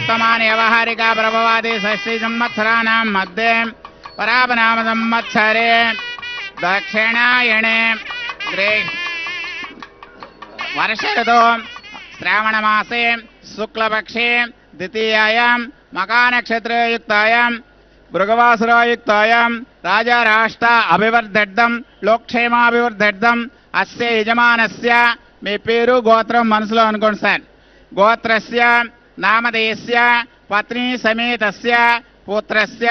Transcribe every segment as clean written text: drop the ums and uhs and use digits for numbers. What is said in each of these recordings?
वर्तमान व्यवहारिका प्रभवादि षष्ठी संवत्सराणां मध्ये परापनाम संवत्सरे दक्षिणायणे वर्ष ऋतु श्रावण मासे शुक्लपक्षे द्वितीयायां मका नक्षत्रयुक्तायां भृगवासुरायुक्तायां राजा राष्ट्र अभिवर्धर्थं लोकक्षेमाभिवर्धर्थं अस्य यजमानस्य మీ పేరు గోత్రం మనసులో అనుకోండి సార్. గోత్రస్య నామధేయస్య పత్ని సమేతస్య పుత్రస్య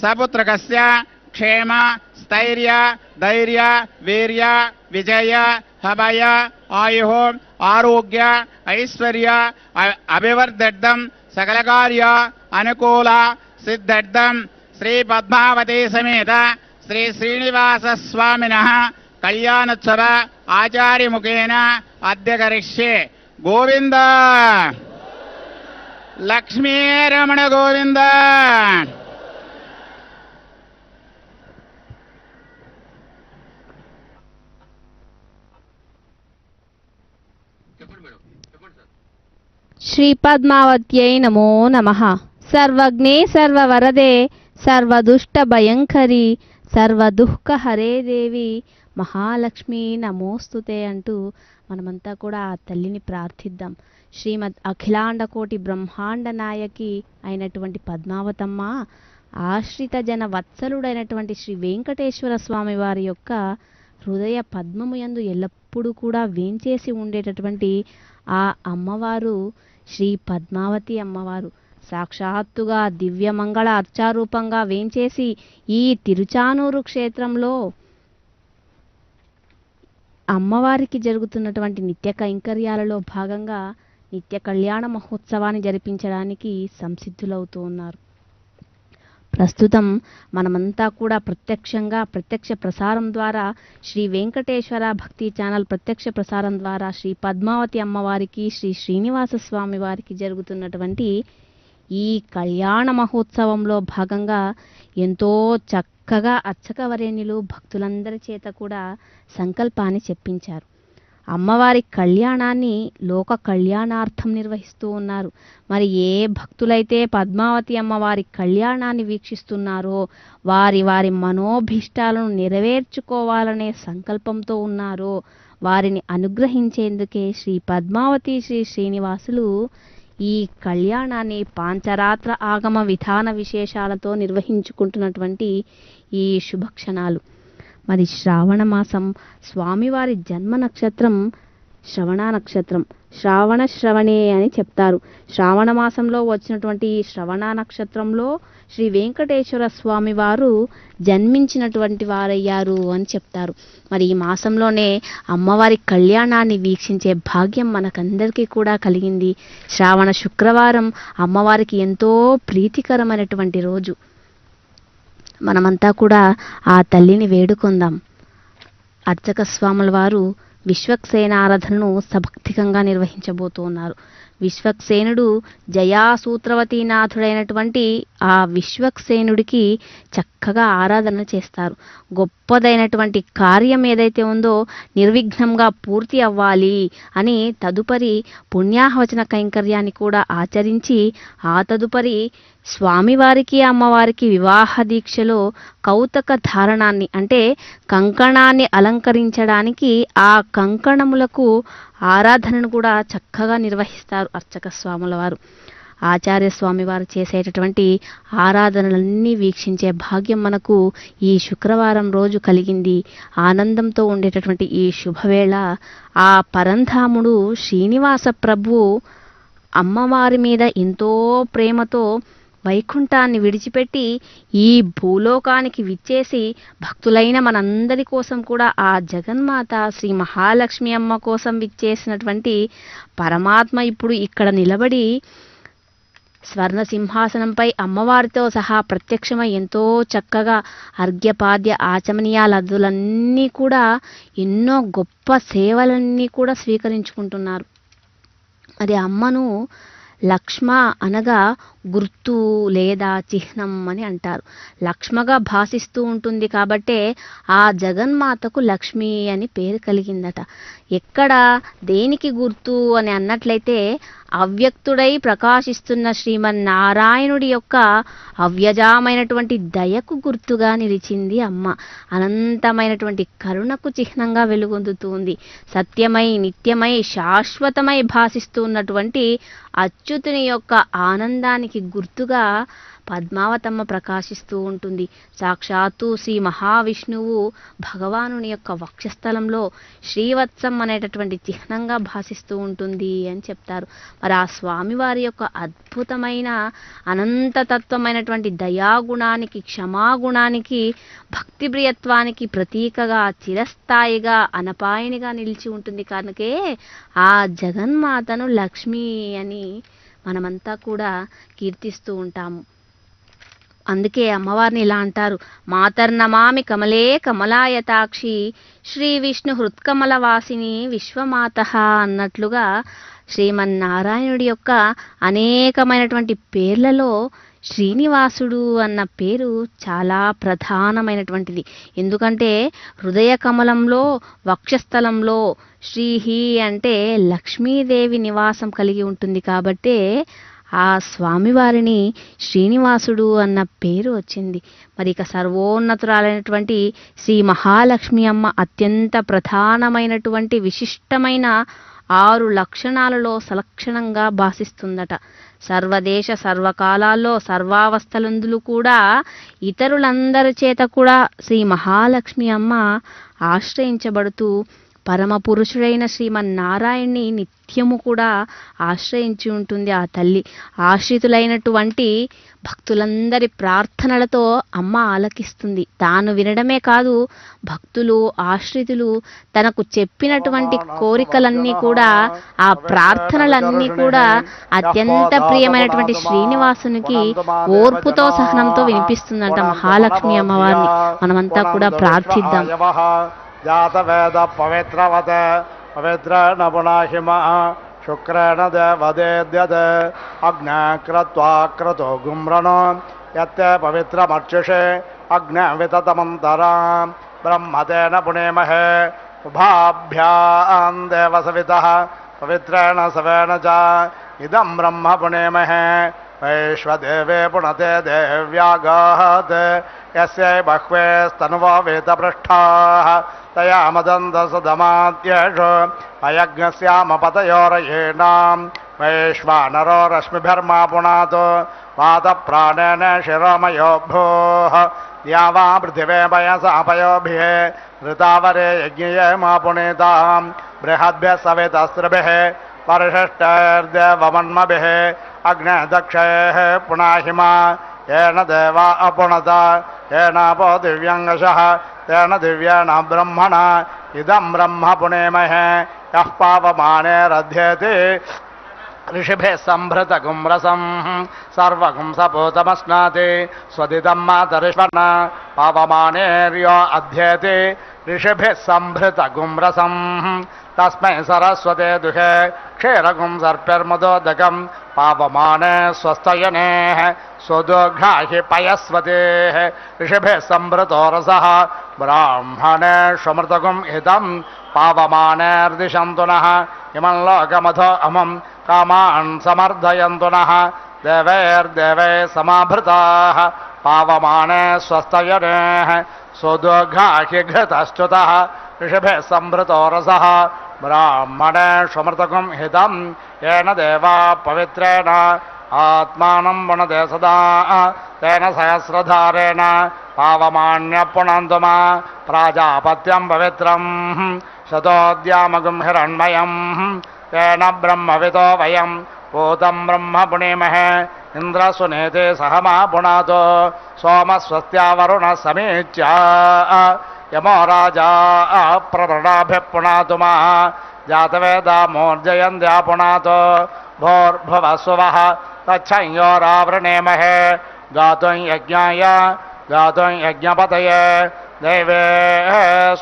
సపుత్రకస్య క్షేమ స్థైర్య ధైర్య వీర్య విజయ అభయ ఆయు ఆరోగ్య ఐశ్వర్య అభివర్ధర్థం సకల కార్య అనుకూల సిద్ధార్థం శ్రీ పద్మావతి సమేత శ్రీ శ్రీనివాస స్వామినః కళ్యాణోత్సవ ఆచార్యముఖేన అద్య కరిష్యే. గోవింద లక్ష్మీరమణ గోవింద. శ్రీ పద్మావత్యై నమో నమః. సర్వజ్ఞే సర్వవరదే సర్వదుష్ట భయంకరి సర్వదుఃఖ హరే దేవి మహాలక్ష్మి నమోస్తుతే అంటూ మనమంతా కూడా ఆ తల్లిని ప్రార్థిద్దాం. శ్రీమద్ అఖిలాండ కోటి బ్రహ్మాండ నాయకి అయినటువంటి పద్మావతమ్మ ఆశ్రిత జన వత్సలుడైనటువంటి శ్రీ వెంకటేశ్వర స్వామి వారి యొక్క హృదయ పద్మము యందు ఎల్లప్పుడూ కూడా వేంచేసి ఉండేటటువంటి ఆ అమ్మవారు శ్రీ పద్మావతి అమ్మవారు సాక్షాత్తుగా దివ్యమంగళ అర్చారూపంగా వేంచేసి ఈ తిరుచానూరు క్షేత్రంలో అమ్మవారికి జరుగుతున్నటువంటి నిత్య కైంకర్యాలలో భాగంగా నిత్య కళ్యాణ మహోత్సవాన్ని జరిపించడానికి సంసిద్ధులవుతూ ఉన్నారు. ప్రస్తుతం మనమంతా కూడా ప్రత్యక్ష ప్రసారం ద్వారా శ్రీ వెంకటేశ్వర భక్తి ఛానల్ ప్రత్యక్ష ప్రసారం ద్వారా శ్రీ పద్మావతి అమ్మవారికి శ్రీ శ్రీనివాస స్వామి వారికి జరుగుతున్నటువంటి ఈ కళ్యాణ మహోత్సవంలో భాగంగా ఎంతో చక్కగా అర్చకవరేణ్యులు భక్తులందరి చేత కూడా సంకల్పాన్ని చెప్పించారు. అమ్మవారి కళ్యాణాన్ని లోక కళ్యాణార్థం నిర్వహిస్తూ ఉన్నారు. మరి ఏ భక్తులైతే పద్మావతి అమ్మవారి కళ్యాణాన్ని వీక్షిస్తున్నారో వారి వారి మనోభీష్టాలను నెరవేర్చుకోవాలనే సంకల్పంతో ఉన్నారో వారిని అనుగ్రహించేందుకే శ్రీ పద్మావతి శ్రీ శ్రీనివాసులు ఈ కళ్యాణాన్ని పాంచరాత్ర ఆగమ విధాన విశేషాలతో నిర్వహించుకుంటున్నటువంటి ఈ శుభక్షణాలు. మరి శ్రావణ మాసం స్వామివారి జన్మ నక్షత్రం శ్రవణ నక్షత్రం. శ్రావణే అని చెప్తారు. శ్రావణ మాసంలో వచ్చినటువంటి ఈ శ్రవణ నక్షత్రంలో శ్రీ వెంకటేశ్వర స్వామి వారు జన్మించినటువంటి వారయ్యారు అని చెప్తారు. మరి ఈ మాసంలోనే అమ్మవారి కళ్యాణాన్ని వీక్షించే భాగ్యం మనకందరికీ కూడా కలిగింది. శ్రావణ శుక్రవారం అమ్మవారికి ఎంతో ప్రీతికరమైనటువంటి రోజు. మనమంతా కూడా ఆ తల్లిని వేడుకొందాం. అర్చక స్వాముల వారు విశ్వక్సేన ఆరాధనను సభక్తికంగా నిర్వహించబోతూ ఉన్నారు. విశ్వక్సేనుడు జయాసూత్రవతీనాథుడైనటువంటి ఆ విశ్వక్సేనుడికి చక్కగా ఆరాధన చేస్తారు. గొప్పదైనటువంటి కార్యం ఏదైతే ఉందో నిర్విఘ్నంగా పూర్తి అవ్వాలి అని తదుపరి పుణ్యాహవచన కైంకర్యాన్ని కూడా ఆచరించి ఆ తదుపరి స్వామివారికి అమ్మవారికి వివాహ దీక్షలో కౌతక ధారణాన్ని అంటే కంకణాన్ని అలంకరించడానికి ఆ కంకణములకు ఆరాధనను కూడా చక్కగా నిర్వహిస్తారు అర్చక స్వాముల వారు. ఆచార్య స్వామి వారు చేసేటటువంటి ఆరాధనలన్నీ వీక్షించే భాగ్యం మనకు ఈ శుక్రవారం రోజు కలిగింది. ఆనందంతో ఉండేటటువంటి ఈ శుభవేళ ఆ పరంధాముడు శ్రీనివాస ప్రభువు అమ్మవారి మీద ఎంతో ప్రేమతో వైకుంఠాన్ని విడిచిపెట్టి ఈ భూలోకానికి విచ్చేసి భక్తులైన మనందరి కోసం కూడా ఆ జగన్మాత శ్రీ మహాలక్ష్మి అమ్మ కోసం విచ్చేసినటువంటి పరమాత్మ ఇప్పుడు ఇక్కడ నిలబడి స్వర్ణ సింహాసనంపై అమ్మవారితో సహా ప్రత్యక్షమై ఎంతో చక్కగా అర్ఘ్యపాద్య ఆచమనీయాలదులన్నీ కూడా ఎన్నో గొప్ప సేవలన్నీ కూడా స్వీకరించుకుంటున్నారు. మరి అమ్మను లక్ష్మ అనగా గుర్తు లేదా చిహ్నం అని అంటారు. లక్ష్మగా భాసిస్తూ ఉంటుంది కాబట్టే ఆ జగన్మాతకు లక్ష్మి అని పేరు కలిగిందట. ఎక్కడ దేనికి గుర్తు అని అన్నట్లయితే అవ్యక్తుడై ప్రకాశిస్తున్న శ్రీమన్నారాయణుడి యొక్క అవ్యజామైనటువంటి దయకు గుర్తుగా నిలిచింది అమ్మ. అనంతమైనటువంటి కరుణకు చిహ్నంగా వెలుగొందుతుంది. సత్యమై నిత్యమై శాశ్వతమై భాసిస్తూ ఉన్నటువంటి అచ్యుతుని యొక్క ఆనందానికి గుర్తుగా పద్మావతమ్మ ప్రకాశిస్తూ ఉంటుంది. సాక్షాత్తు శ్రీ మహావిష్ణువు భగవానుని యొక్క వక్షస్థలంలో శ్రీవత్సం అనేటటువంటి చిహ్నంగా భాసిస్తూ ఉంటుంది అని చెప్తారు. మరి ఆ స్వామివారి యొక్క అద్భుతమైన అనంతతత్వమైనటువంటి దయాగుణానికి, క్షమాగుణానికి, భక్తి ప్రియత్వానికి ప్రతీకగా చిరస్థాయిగా అనపాయనిగా నిలిచి ఉంటుంది. కనుకే ఆ జగన్మాతను లక్ష్మి అని మనమంతా కూడా కీర్తిస్తూ ఉంటాము. అందుకే అమ్మవారిని ఇలా అంటారు, మాతర్నమామి కమలే కమలాయతాక్షి శ్రీ విష్ణు హృత్కమల వాసిని విశ్వమాత అన్నట్లుగా శ్రీమన్నారాయణుడి యొక్క అనేకమైనటువంటి పేర్లలో శ్రీనివాసుడు అన్న పేరు చాలా ప్రధానమైనటువంటిది. ఎందుకంటే హృదయ కమలంలో, వక్షస్థలంలో శ్రీహి అంటే లక్ష్మీదేవి నివాసం కలిగి ఉంటుంది. కాబట్టే ఆ స్వామివారిని శ్రీనివాసుడు అన్న పేరు వచ్చింది. మరి ఇక సర్వోన్నతురాలైనటువంటి శ్రీ మహాలక్ష్మి అమ్మ అత్యంత ప్రధానమైనటువంటి విశిష్టమైన 6 లక్షణాలలో సలక్షణంగా భాసిస్తుందట. సర్వదేశ సర్వకాలాల్లో సర్వావస్థలందులు కూడా ఇతరులందరి చేత కూడా శ్రీ మహాలక్ష్మి అమ్మ ఆశ్రయించబడుతూ పరమ పురుషుడైన శ్రీమన్నారాయణ్ణి నిత్యము కూడా ఆశ్రయించి ఉంటుంది ఆ తల్లి. ఆశ్రితులైనటువంటి భక్తులందరి ప్రార్థనలతో అమ్మ ఆలకిస్తుంది. తాను వినడమే కాదు, భక్తులు ఆశ్రితులు తనకు చెప్పినటువంటి కోరికలన్నీ కూడా, ఆ ప్రార్థనలన్నీ కూడా అత్యంత ప్రియమైనటువంటి శ్రీనివాసునికి ఓర్పుతో సహనంతో వినిపిస్తుందంట మహాలక్ష్మి అమ్మవారిని. మనమంతా కూడా ప్రార్థిద్దాం. జాతవేద పవిత్రవత పవిత్రేణ పునాహిమ శుక్రేణ దేవదేద్యత్ అగ్నిక్రత్వా క్రతో గుమ్రణో యత్తే పవిత్రమర్చుషే అగ్ని వితతమంతరాం బ్రహ్మతేన పుణేమహే ఉభాభ్యాం దేవసవితః పవిత్రేణ సవేన చ ఇదం బ్రహ్మ పుణేమహే వైశ్వదేవే పుణతే దేవ్యాగాత్ యస్యై బహ్వేస్తనువో వేదపృష్ఠాః తయా మదందసదమాత్యేషు అయజ్ఞస్యామపతయోరయేణాం వైశ్వానరో రశ్మిభిర్మా పునాతో వాతప్రాణేన శిరోమయోభూః యావా పృథివే పయసాపయోభిః ఋతావరే యజ్ఞయే మా పునీతాం బృహద్భిः సవితస్త్రిభిः పరిశిష్టైర్దేవమన్మభిः అగ్నే దక్షైః పునాహిమా येन देवा अपुणत येनापो दिव्यङ्गशः तेन दिव्येण ब्रह्मणा इदं ब्रह्म पुणेमहे यः पावमानेरध्येति ऋषिभिः सम्भृतगुं सर्वगुं सपूतमस्नाति स्वदितं मातरिष्वन् पावमानेर्यो अध्येति ऋषिभिः सम्भृतगुं तस्मै सरस्वते दुहे क्षीरगुं सर्पिर्मुदोदकं पावमाने स्वस्तयनेः स्वदोघ्राहि पयस्वतेः ऋषिभिः सम्भृतो रसः ब्राह्मणे स्वमृतगुं हितं पावमानेर्दिशन्तु नः इमं लोकमथो अमं कामान् समर्धयन्तु नः देवैर्देवैः समाभृताः पावमाने स्वस्तयनेः स्वदोघ्राहि घृतश्च्युतः ऋषिभिः सम्भृतो रसः ब्राह्मणे स्वमृतगुं हितं येन देवा पवित्रेण आत्मानं पुनते सदा तेन सहस्रधारेण पावमान्यपुनन्तु मा प्राजापत्यं पवित्रं शतोद्यामगुं हिरण्मयं तेन ब्रह्मविदो वयं पूतं ब्रह्म पुणीमहे इन्द्रसुनेते सह मा पुनातो सोमस्वस्त्या वरुणः समीच्य यमो राजा प्रवृणाभिः पुनातु मा जातवेदा मूर्जयन्त्या पुनातो भोर्भुवस्वः तच्छंयोरावृणेमहे गातुं यज्ञाय गातुं यज्ञपतये देवे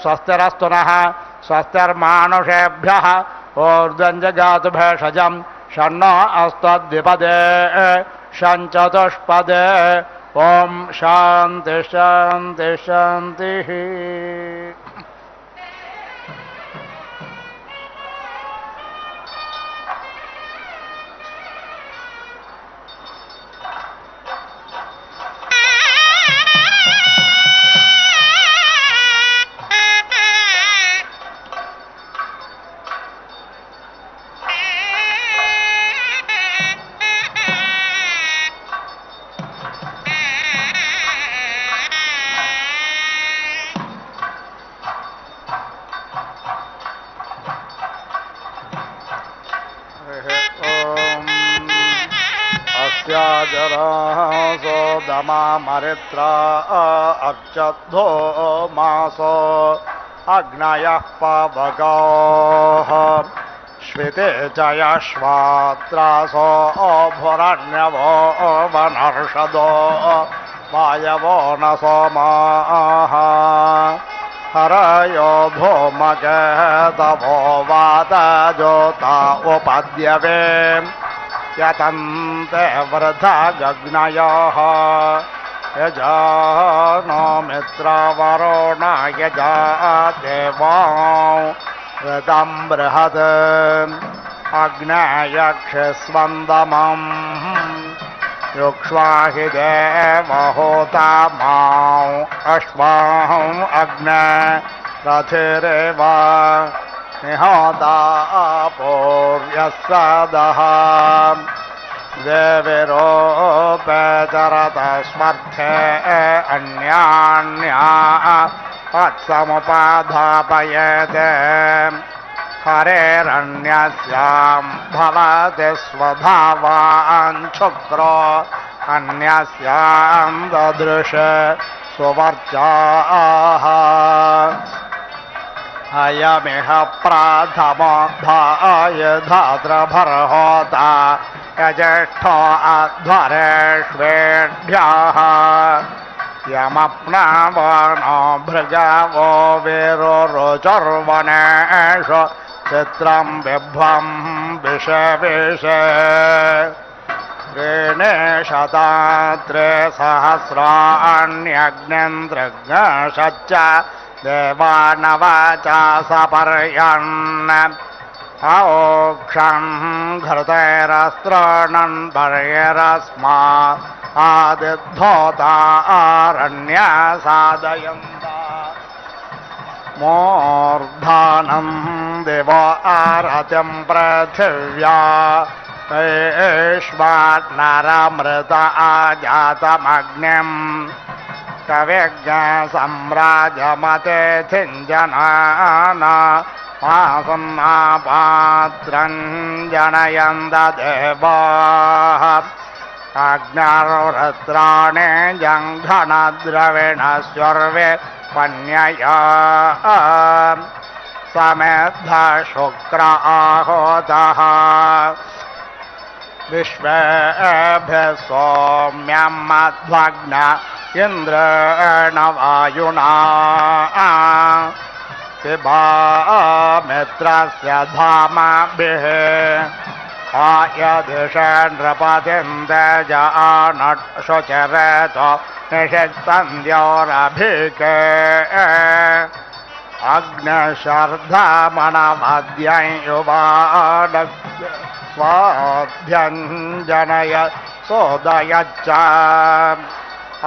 स्वस्तिरस्तु नः स्वस्तिर्मानुषेभ्यः ऊर्ध्वं जगातु भेषजं षण्णो अस्तद्विपदे षञ्चतुष्पदे ॐ शान्ति शान्ति शान्तिः। सोदमामरित्रा अर्चद्धो मासो अग्नयः पावकाः श्विते च यश्वात्रासो भुरण्यवो वनर्षदो वायवो न सोमाः हरयो धूमकेतवो वातजोता उपद्यवे यतन्ते वृथा गग्नयः यजानो मित्रवरुण यजा देवो ऋतं बृहत् अग्नयक्षस्वन्दमम् युक्ष्वाहि देवहोता मां अश्वाहं अग्ने रथिरेव निहोता पूर्यस्सदः देविरोपचरतस्वर्थे अन्यान्या तत्समुपाधापयेते हरेरन्यस्यां भवति स्वभावान् शुक्रो अन्यस्यां ददृश सुवर्चाः अयमिह प्रथमो धाय धाद्रभर्होता यज्येष्ठो अध्वरेष्वेभ्यः यमप्नावनो भृगवो वीरुरुचर्वणेषु चित्रं बिभ्वं विषविषे ऋणे शतात्रे सहस्राण्यग्नेन्द्रज्ञशच्च देवानवाचा सपर्यन् औक्षं घृतैरस्त्रणन् पर्यरस्मा आदिद्धोता आरण्या सादयन्ता मूर्धानं दिवो आरतिं पृथिव्या ऐष्वान्नरमृत आजातमग्निम् कविज्ञसम्राजमतेथिञ्जनाना मासन्नापात्रं जनयन्त देवाः अग्निर्वृत्राणि जङ्घनद्रविणस्वर्वे पन्यया समेद्ध शुक्र आहोतः विश्वेभ्यः सौम्यं मध्वग्न इन्द्रेण वायुना पिबा मित्रस्य धामभिः आयदिषेन्द्रपतिं तेजानशुचिरेतो निषिक्तन्द्योरभिके अग्निशर्धमनमद्यं युवाड स्वाभ्यञ्जनय सोदयच्च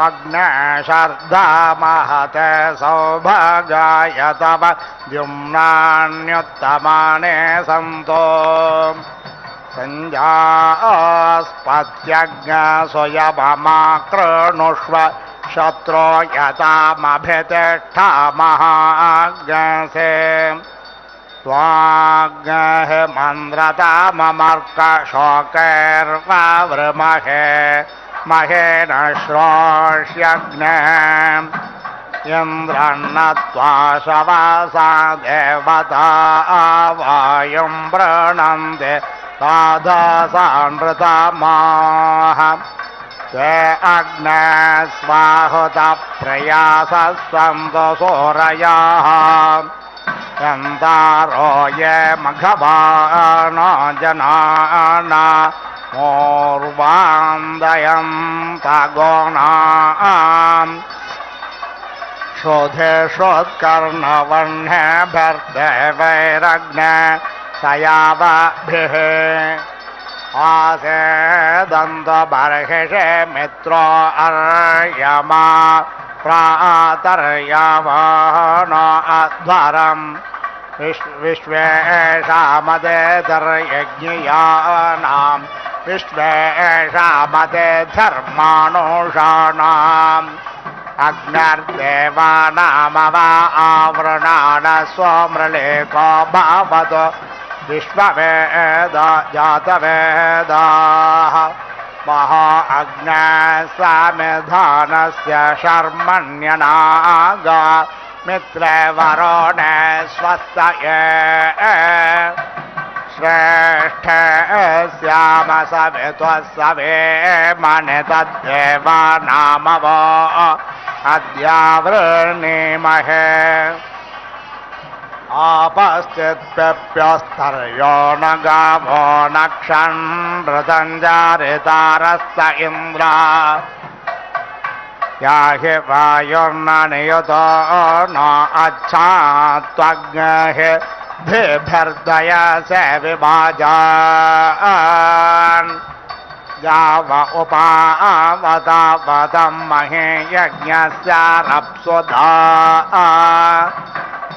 अग्निशर्धमहते सौभागाय तव द्युम्नान्युत्तमाने सन्तो संजास्पत्यज्ञसुयममाकृणुष्व शत्रो यतामभितिष्ठामहाग्नसे त्वाग्नेः मन्द्रताममर्कशोकैर्वावृमहे महेन श्रोष्यग्ने इन्द्रन्नत्वा शवासा देवता वायुं प्रणन्ते तादसानृतमाः ते अग्ने स्वाहुतः प्रयासस्वन्तो सूरयाः यन्तारो ये मघवानो जनाना मोर्वान्दयन्तगोणाम् शोधेषोत्कर्णवर्णेभ्यर्देवैरग्ने सयावभिः आसेदन्तबर्हिषे मित्रो अर्यमा प्रातर्यवो अध्वरम् विश्वेषामदेतर्यज्ञियानां विश्वेषामदे धर्माणोषाणाम् अग्निर्देवानामव आवृणान स्वमृळेको भवतु विश्ववेद जातवेदाः महा अग्ने समिधानस्य शर्मण्यनागा मित्रे वरुणे स्वस्तये श्रेष्ठे श्याम सवित्वसवे मने तद्देवा नामवो अद्यावृणीमहे आपस्थित्यप्यस्तर्यो न गावो नक्षन्नृतञ्जारितारस्त इन्द्रा याहि वायुर्न नियुतो न अच्छात्वग्नेः भिर्दयसे विभाजान् याव उपावतावतं महे यज्ञस्यारप्सुधा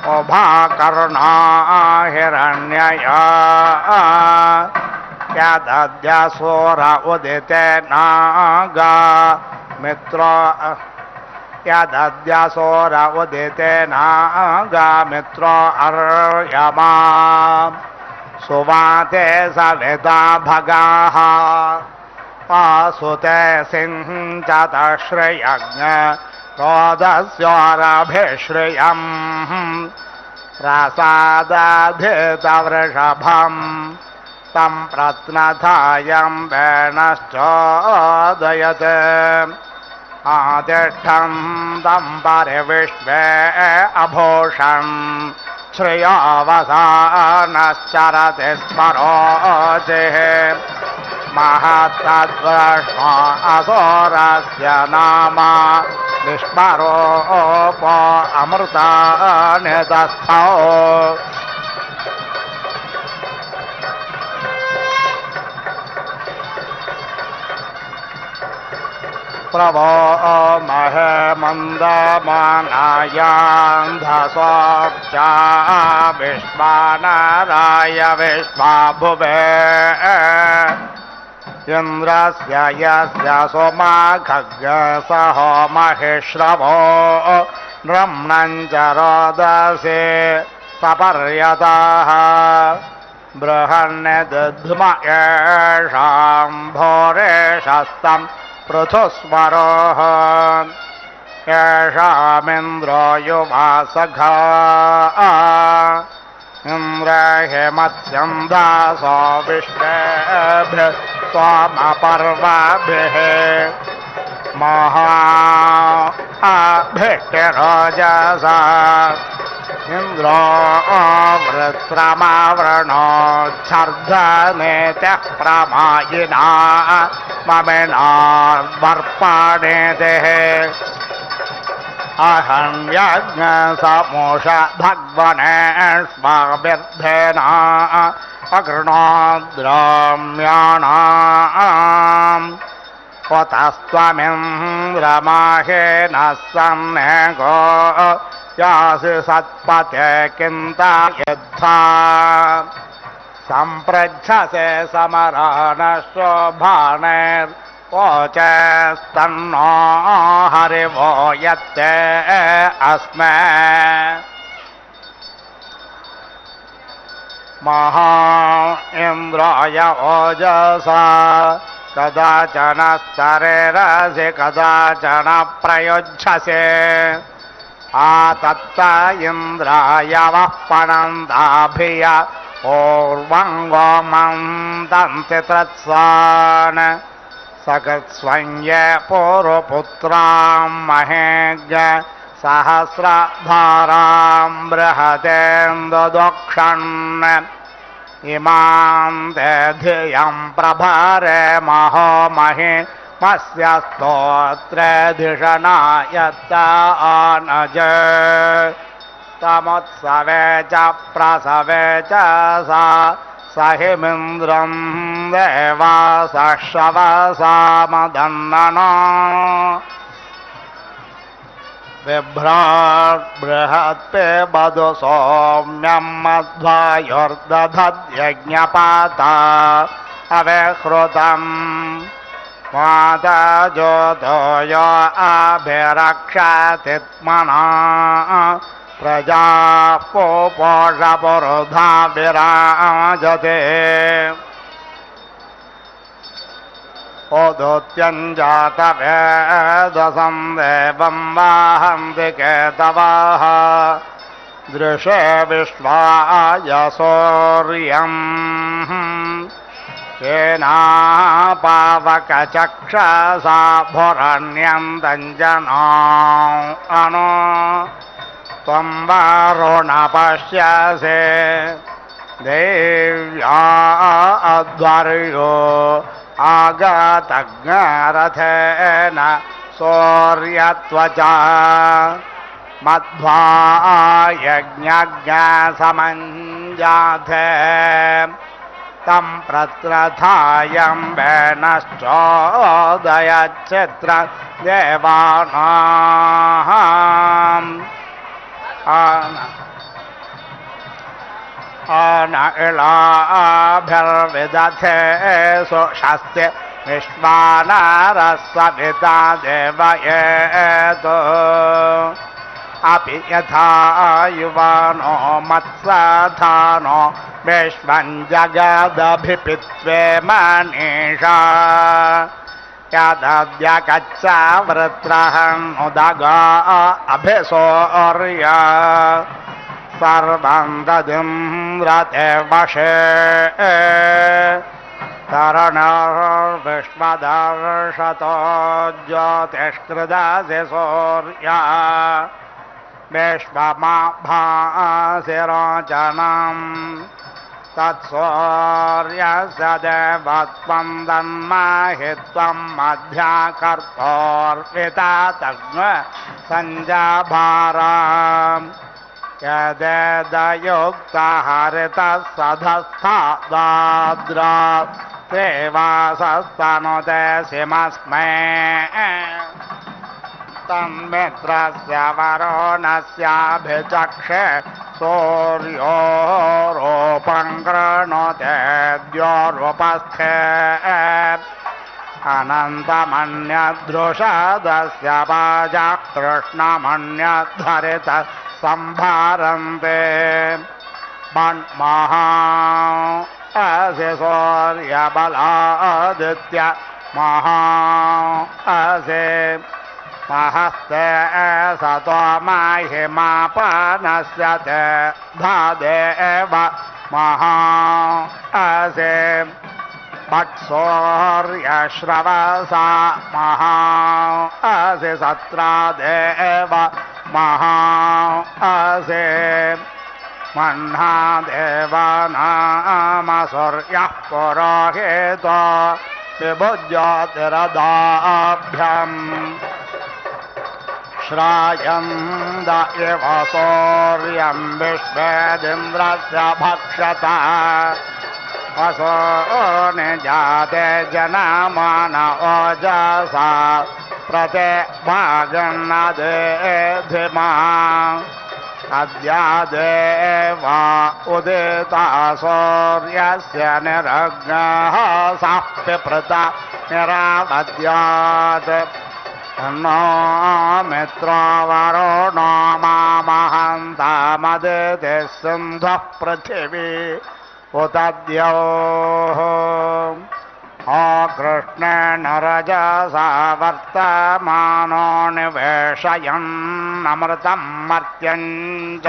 उभाकर्णा हिरण्यया यदद्यसूर उदिते नागा मित्रो यदद्यसूर उदिते नागा मित्रो अर्यमा सुवाते सविता भगाः आसुते सिञ्चत श्रियज्ञ रोदस्योरभिश्रियम् प्रसादाधितवृषभम् तं प्रत्नथायं वेणश्चोदयत् आतिष्ठं तं परिविश्वे अभूषन् श्रियोऽवसानश्चरति स्मरोचिः महत्तद्वृष्णो असुरस्य नाम विस्मरोप अमृतानितस्थौ प्रभो महे मन्दमानायान्धसोऽप्चा विश्वानराय विश्वाभुवे इन्द्रस्य यस्य सोमाखग्गसहो महेश्रवो नृम्णञ्च रोदसे सपर्यतः बृहन्यदध्म येषां भोरेशस्तं पृथुस्वरोः येषामिन्द्रो युवासखा इन्द्रहेमत्यं दासो विश्वेभ्यः त्वमपर्वभिः महाभिष्टिरोजसा इन्द्रो वृत्रमावृणोच्छर्धनेत्यः प्रमायिना ममिनार्वर्पणेतिः अहं यज्ञसमोष भग्वनेष्वाभिर्धेना अगृणोद्रम्याणाम् क्वतस्त्वमिन्द्रमाहेन सन्नेगो यासि सत्पते किन्ता यद्धा सम्पृच्छसे समरानशोभानैर्वोचस्तन्नो हरिवो यत्ते अस्मे महा इन्द्राय ओजसा कदाचन स्तरेरसि कदाचन प्रयुज्यसे आतत्त इन्द्राय वः पणन्दाभिय पूर्वं गोमन्तन्ति तत्सान् सकृत्स्वन्ये पूर्वपुत्रां महेज्ञ सहस्रधारां बृहतेन्दुदोक्षन् इमां ते धियं प्रभरे महो महि मस्य स्तोत्रे धिषणायत्त आनज तमुत्सवे च प्रसवे च सा सहिमिन्द्रं देवासः शवसामदन्ननो बिभ्राट् बृहत्पे बधु सौम्यं मध्वायुर्दधद्यज्ञपाता अवेहृतम् मातजोतो यो अभिरक्षतित्मना प्रजा पोषपुरुधा विराजते ओदोत्यञ्जातवेदसं देवं वाहन्ति केतवः दृशे विश्वाय सूर्यम् येनापावकचक्षसा भुरण्यन्तञ्जना अनु त्वं वरुण पश्यसे देव्या अध्वर्यो आगतज्ञरथेन सूर्यत्वचा मध्वा यज्ञज्ञसमञ्जाते तं प्रत्रथायं वेनश्चोदयच्चित्र देवानाम् न इलाभिर्विदथे सुषस्ति विश्वानारस्सविता देवयेतु अपि यथा युवानो मत्सथानो विश्वं जगदभिपित्वे मनीषा यदद्यकच्च वृत्रहनुदगा अभिसौर्य सर्वं तदिन्द्रते वशे तरणर्विश्वदर्शतो ज्योतिष्कृदसि सूर्या विश्वमाभासिरोचनम् तत्सूर्यस्य देवत्वं तन्महि त्वं मध्याकर्तोर्विता तज्ञ सञ्जाभाराम् यदेदयुक्तहरितः सधस्थादाद्रा त्रेवासस्तनुते सिमस्मै तन्मित्रस्य वरुणस्याभिचक्षे सूर्योरूपं कृणोते द्योरुपस्थे अनन्तमन्यदृषदस्य वाजः कृष्णमन्यद्धरित संभारन्ते मन्महा असि सूर्यबलादित्य महा असि महस्ते सतो महिमापनस्य ते धादेव महा असि वत्सूर्यश्रवसा महा असि सत्रादेव महा असि मह्ना देवानाम सूर्यः पुरोहितो विभुज्योतिरदाभ्यम् श्रायन्द इव सूर्यं विश्वेदिन्द्रस्य भक्षता वसो निजाते जनमान ओजसा प्रते भागन्नदेधिमा अद्य देवा उदिता सूर्यस्य निरग्नः सः पिप्रता निरावद्यात् नो मित्रो वरुणो मामहन्तामदितिः सिन्धुः पृथिवी उतद्योः कृष्णेन रजसा वर्तमानो निवेशयन्नमृतं मर्त्यं च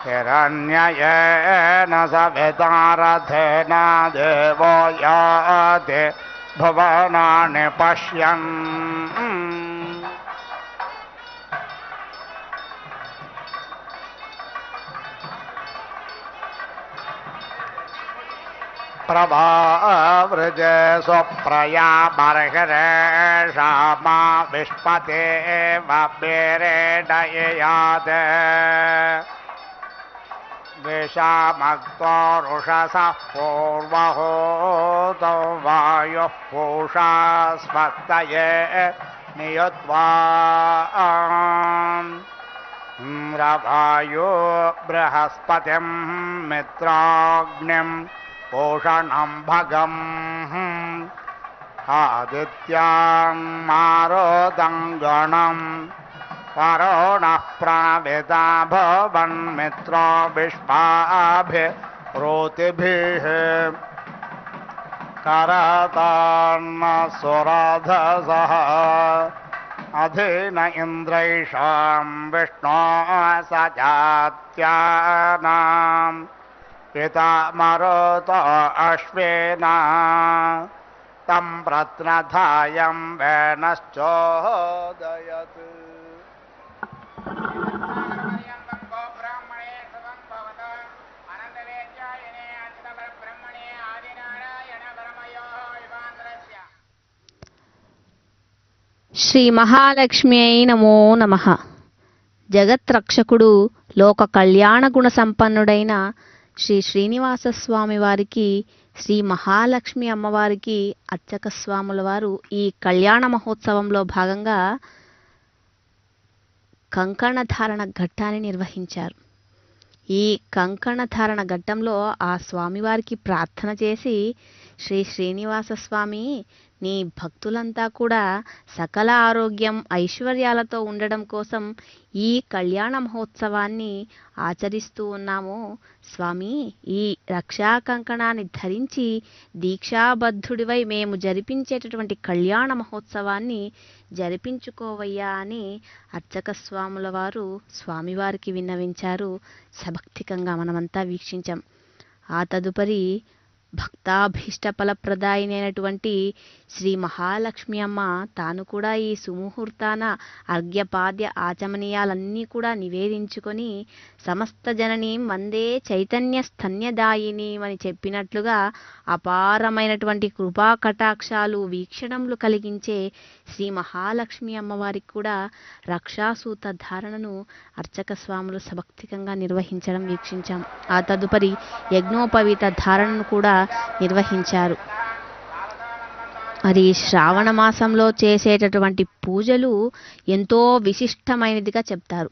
हिरण्ययेन सविता रथेन देवो याति भुवनानि पश्यन् प्रभावृजे स्वप्रया बर्हिरेषामा विष्पते वब्येरेडययात् विषामक्तोरुषसः पूर्वहोतो वायुः पूषा स्वस्तये नियुत्वा इन्द्रवायो बृहस्पतिं मित्राग्निं पोषणं भगम् आदित्यां मारुतं गणम् वरुणः प्रणविता भवन्मित्रो विश्वाभिरोतिभिः करतान्न सुरधसः अधीन इन्द्रैषां विष्णो सजात्यानां पितामरुतो अश्विना तं प्रत्नधायं वेनश्चोदयत् శ్రీ మహాలక్ష్మి అయి నమో నమః. జగత్రక్షకుడు లోక కళ్యాణ గుణ సంపన్నుడైన శ్రీ శ్రీనివాస స్వామి వారికి, శ్రీ మహాలక్ష్మి అమ్మవారికి అర్చక స్వాముల వారు ఈ కళ్యాణ మహోత్సవంలో భాగంగా కంకణ ధారణ ఘట్టాన్ని నిర్వహించారు. ఈ కంకణ ధారణ ఘట్టంలో ఆ స్వామివారికి ప్రార్థన చేసి, శ్రీ శ్రీనివాస స్వామి, నీ భక్తులంతా కూడా సకల ఆరోగ్యం ఐశ్వర్యాలతో ఉండడం కోసం ఈ కళ్యాణ మహోత్సవాన్ని ఆచరిస్తూ ఉన్నాము. స్వామి, ఈ రక్షా కంకణాన్ని ధరించి దీక్షాబద్ధుడివై మేము జరిపించేటటువంటి కళ్యాణ మహోత్సవాన్ని జరిపించుకోవయ్యా అని అర్చక స్వాముల వారు స్వామివారికి విన్నవించారు. సభక్తికంగా మనమంతా వీక్షించాం. ఆ తదుపరి భక్తాభీష్ట ఫలప్రదాయినైనటువంటి శ్రీ మహాలక్ష్మి అమ్మ తాను కూడా ఈ సుముహూర్తాన అర్ఘ్యపాద్య ఆచమనీయాలన్నీ కూడా నివేదించుకొని సమస్త జనని వందే చైతన్య స్తన్యదాయిని అని చెప్పినట్లుగా అపారమైనటువంటి కృపా కటాక్షాలు వీక్షణములు కలిగించే శ్రీ మహాలక్ష్మి అమ్మవారికి కూడా రక్షాసూత ధారణను అర్చక స్వాములు సభక్తికంగా నిర్వహించడం వీక్షించాం. ఆ తదుపరి యజ్ఞోపవీత ధారణను కూడా నిర్వహించారు. మరి శ్రావణ మాసంలో చేసేటటువంటి పూజలు ఎంతో విశిష్టమైనదిగా చెప్తారు.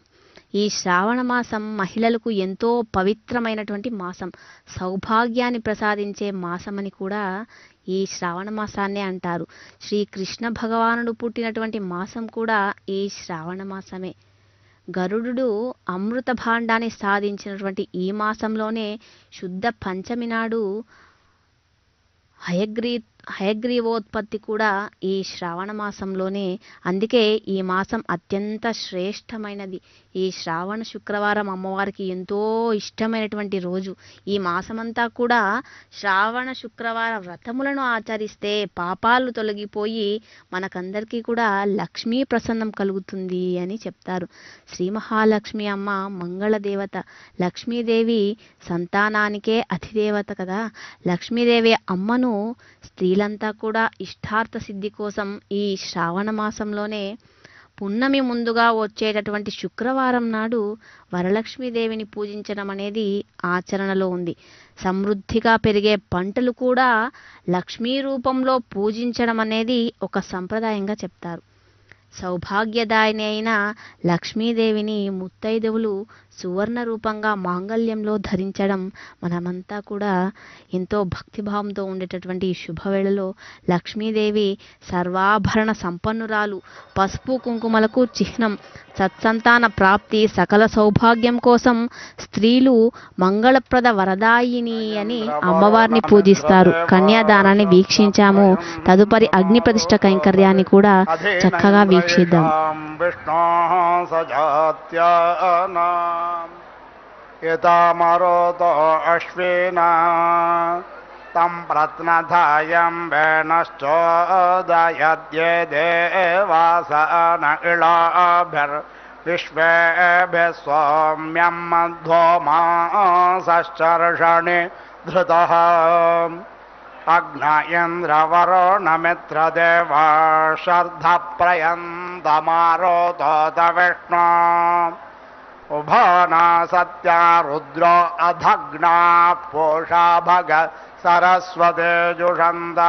ఈ శ్రావణ మాసం మహిళలకు ఎంతో పవిత్రమైనటువంటి మాసం, సౌభాగ్యాన్ని ప్రసాదించే మాసమని కూడా ఈ శ్రావణ మాసాన్నే అంటారు. శ్రీ కృష్ణ భగవానుడు పుట్టినటువంటి మాసం కూడా ఈ శ్రావణ మాసమే. గరుడు అమృత భాండాన్ని సాధించినటువంటి ఈ మాసంలోనే శుద్ధ పంచమి నాడు హయగ్రీవోత్పత్తి కూడా ఈ శ్రావణ మాసంలోనే. అందుకే ఈ మాసం అత్యంత శ్రేష్టమైనది. ఈ శ్రావణ శుక్రవారం అమ్మవారికి ఎంతో ఇష్టమైనటువంటి రోజు. ఈ మాసమంతా కూడా శ్రావణ శుక్రవార వ్రతములను ఆచరిస్తే పాపాలు తొలగిపోయి మనకందరికీ కూడా లక్ష్మీ ప్రసన్నం కలుగుతుంది అని చెప్తారు. శ్రీ మహాలక్ష్మి అమ్మ మంగళదేవత. లక్ష్మీదేవి సంతానానికే అధిదేవత కదా. లక్ష్మీదేవి అమ్మను స్త్రీలంతా కూడా ఇష్టార్థ సిద్ధి కోసం ఈ శ్రావణ మాసంలోనే పున్నమి ముందుగా వచ్చేటటువంటి శుక్రవారం నాడు వరలక్ష్మీదేవిని పూజించడం అనేది ఆచరణలో ఉంది. సమృద్ధిగా పెరిగే పంటలు కూడా లక్ష్మీ రూపంలో పూజించడం అనేది ఒక సంప్రదాయంగా చెప్తారు. సౌభాగ్యదాయిని అయిన లక్ష్మీదేవిని ముత్తైదువులు సువర్ణ రూపంగా మాంగళ్యంలో ధరించడం మనమంతా కూడా ఎంతో భక్తిభావంతో ఉండేటటువంటి ఈ శుభవేళలో లక్ష్మీదేవి సర్వాభరణ సంపన్నురాలు, పసుపు కుంకుమలకు చిహ్నం, సత్సంతాన ప్రాప్తి, సకల సౌభాగ్యం కోసం స్త్రీలు మంగళప్రద వరదాయిని అని అమ్మవారిని పూజిస్తారు. కన్యాదానాన్ని వీక్షించాము. తదుపరి అగ్ని ప్రతిష్ఠ కైంకర్యాన్ని కూడా చక్కగా వీక్షిద్దాం. యతామరోతో అశ్వినా తం ప్రత్నధాయం వేనశ్చోదయద్యే దేవాసన ఇళాభిర్ విశ్వేభిః సౌమ్యం మధ్వమాసశ్చర్షణి ధృతః అగ్న ఇంద్రవరుణమిత్రదేవా శర్ధ ప్రయంతమారోతోత విష్ణు ఉభానా సత్య రుద్రో అధగ్నా పోషా భగ సరస్వతే జుషంద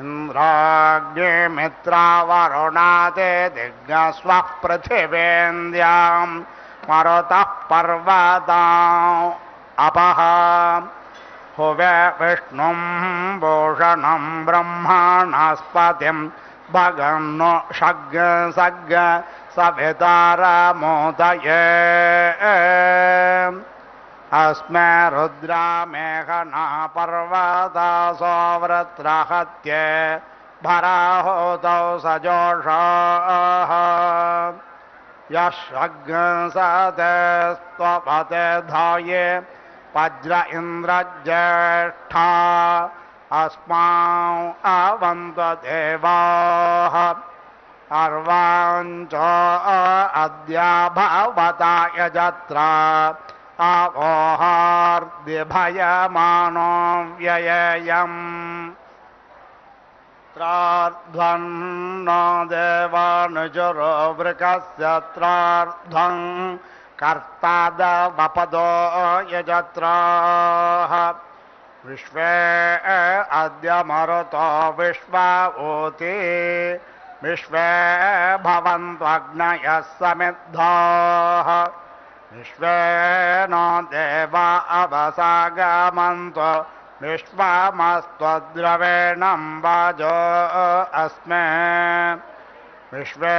ఇంద్రాగ్నిమిత్రావరుణాతే దిగ్స్వ పృథివేంద్యాం మరుతః పర్వతాం అపః హువే విష్ణుం భూషణం బ్రహ్మణస్పతిం భగన్నో షగ్ సగ్ సవితారమోదయే अस्मे रुद्रा मेघना पर्वतासो वृत्रहत्ये भराहोतौ सजोषाः यशग्सते स्वपते धाये वज्र इन्द्रज्येष्ठा अस्मान् अवन्त देवाः अर्वाञ्च अद्य भवता यजत्रा अवोहार्दिभयमानो व्ययम् त्रार्ध्वन्नो देवानुचरो वृकस्य त्रार्ध्वं कर्तादवपदो यजत्राः विश्वे अद्य मरुतो विश्वा ऊती विश्वे भवन्त्वग्नयः समिद्धाः विश्वे नो देवा अवसागमन्तो विश्वमस्त्वद्रवेणं वाजो अस्मे विश्वे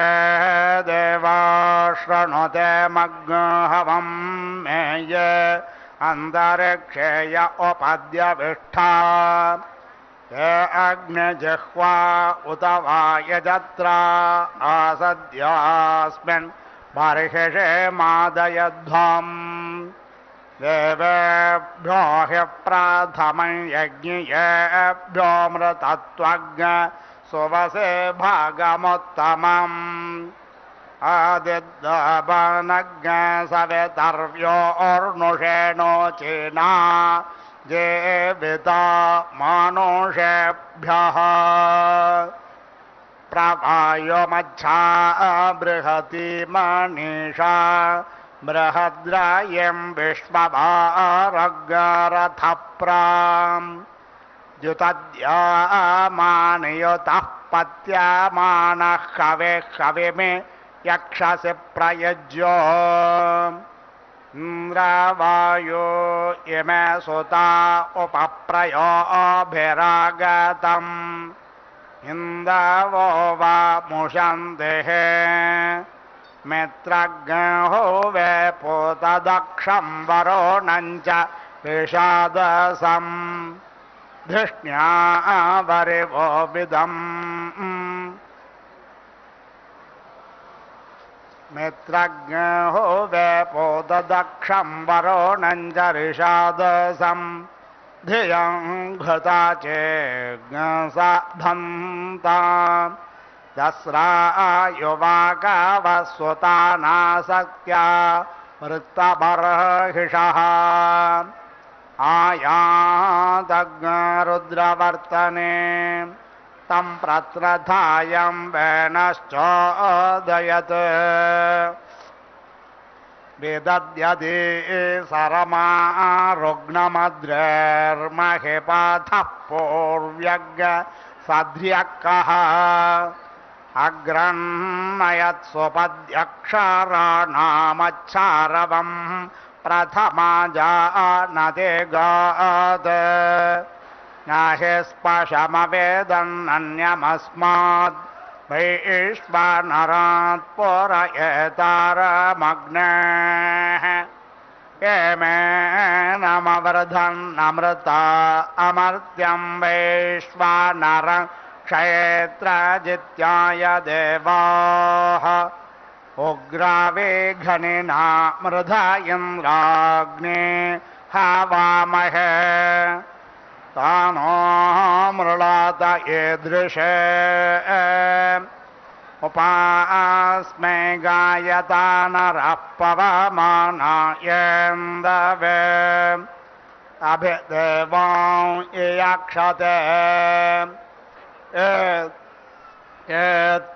देवा शृणुते मग्हवं मे ये अन्तरिक्षेय उपद्यविष्ठा ये अग्निजिह्वा उत वा यजत्रा आसद्यास्मिन् बर्हिषे मादयध्वम् देवेभ्यो हि प्रथमं यज्ञियेभ्यो मृतत्वज्ञ सुवसे भागमुत्तमम् आदिद्यवनज्ञ सवितर्व्योर्नुषेणोचिना जेविता मानुषेभ्यः प्रवायोमच्छा बृहति मनीषा बृहद्रायं विश्वभारगरथप्राम् द्युतद्यामानयुतः पत्यामानः कवे कविमे यक्षसि प्रयुज्यो इन्द्रवायो इमे सुता उपप्रयोभिरागतम् इन्दवो वा मुषन्तिः मित्रज्ञो वे पूतदक्षं वरुणं च विषादसं धृष्ण्या वरिवो विदम् मित्रज्ञो वे पूतदक्षं वरुणं च विषादसं धियं घृता चेज्ञसधन्ता दस्रा युवाकावस्वतानासक्त्या वृत्तबर्हिषः आयातज्ञरुद्रवर्तने तं प्रत्रधायं वेनश्चोदयत् विदद्यदि सरमारुग्णमद्रेर्महिपाथः पूर्व्यग् सध्र्यकः अग्रन्नयत्स्वपद्यक्षराणामच्छारवं प्रथमा जानते गात् न हि स्पशमवेदन्नन्यमस्माद् वैश्वानरात् पुरयेतारमग्नेः येमेनमवृधन्नमृता अमर्त्यं वैश्वानरं क्षेत्रजित्याय देवाः उग्रावेघनिना मृधा इन्द्राग्ने हवामहे तानो मृळात ईदृशे उपास्मे गायता नरः पवमानायेन्दवे अभिदेवां इयक्षते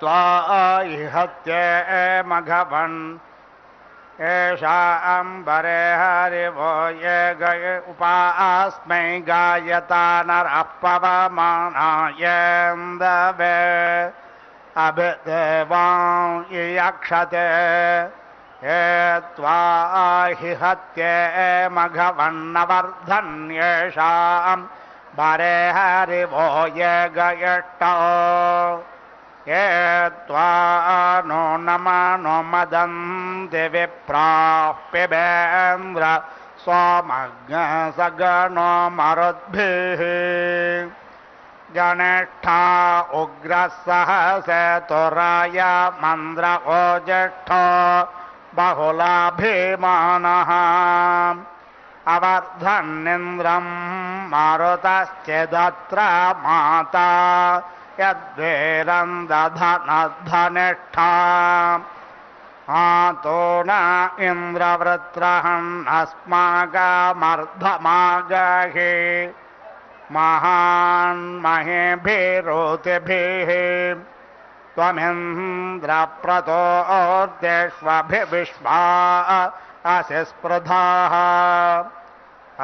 त्वा इहत्ये मघवन् एषा अम्बरे हरिवो ये गय उपास्मै गायता नरः पवमानायेन्दवे अभिदेवां इयक्षते ये त्वा हि हत्ये मघवन्नवर्धन्येषां बरे हरिवो ये गयष्टो ये त्वा नो नमो मदन्ति विप्राः पिबेन्द्र सोमज्ञ सगनो मरुद्भिः जनिष्ठा उग्रः सहसेतुराय मन्द्र ओज्येष्ठो बहुलाभिमानः अवर्धन्निन्द्रं मारुतश्चेदत्र माता यद्वीरं दधनद्धनिष्ठा आतो न इन्द्रवृत्रहन् अस्माकमर्धमागहि महान्महेभिरोतिभिः त्वमिन्द्रप्रतोर्देष्वभिविश्वा असि स्पृधाः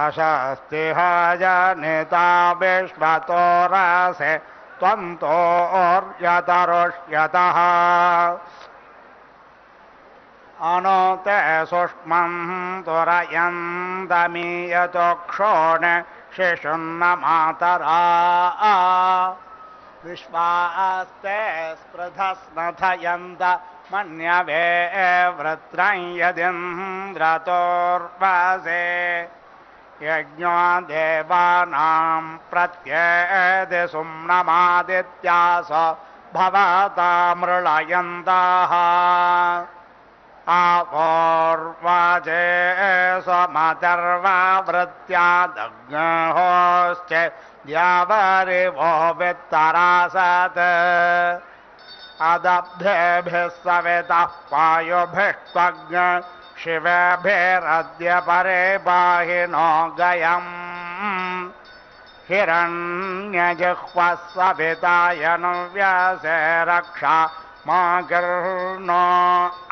अशस्तिः जनिता विश्वतोरसे त्वन्तोर्यतरुष्यतः अनु ते सुष्मं तुरयन्तमीयचोक्षोण शिशुन्न मातरा विश्वास्ते स्पृधस्नथयन्त मन्यवे वृत्रं यदिन्द्रतोर्वसे यज्ञो देवानां प्रत्येदि सुम्नमादित्यास भवता मृळयन्तः आपोर्वाचे समतर्वावृत्यादग्नहोश्च द्यावरिवो वित्तरासत् अदब्धेभिः सवितः पायुभिस्त्वग्न शिवेभिरद्य परे पाहिनो गयम् हिरण्यजिह्वः सवितायनुव्यसे रक्षा मा कर्णो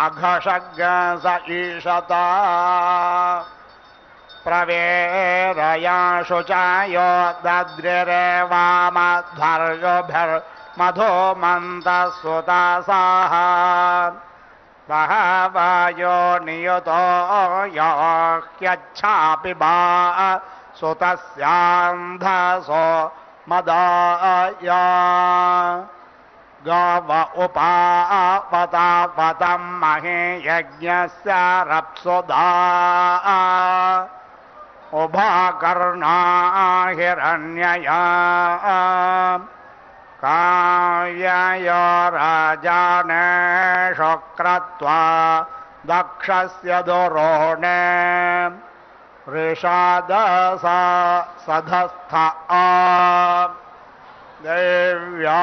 अघशग् स ईशता प्रवेरया शुचायो दद्रिरेवामध्वर्युभिर्मधो मन्तसुतासाः बहवयो नियुतो याह्यच्छापि बा सुतस्यान्धसो मदाया गाव उपावतावतं महे यज्ञस्य रप्सुधा उभाकर्णा हिरण्यया काययो राजाने शुक्रत्वा दक्षस्य दुरोणे ऋषादसा सधस्थ देव्या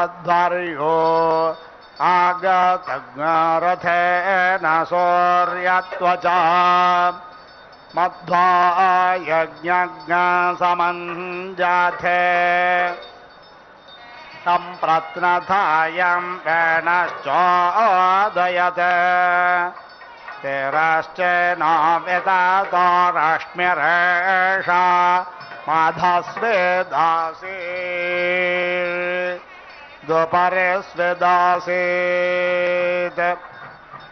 अध्वर्यो आगतज्ञरथेन सूर्यत्वचा मध्वा यज्ञज्ञसमञ्जाथे तं प्रत्नथायं वेणश्चोदयते तेरश्चेन विततो रश्मिरेषा माधस्वेदासी दुपरे स्वेदासीत्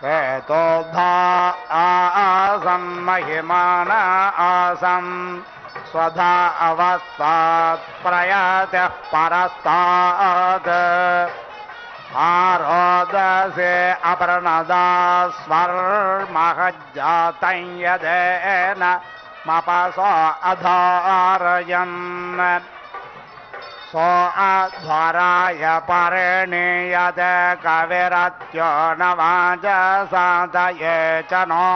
हेतोद्धा आसन् महिमान आसन् स्वधा अवस्थात् प्रयातः परस्तात् आरोदसे अपर्णदा स्वर्महज्जातं यदेन मपसो अधारयन् सो अध्वराय परिणीयत कविरत्यो न वाजसादये च नो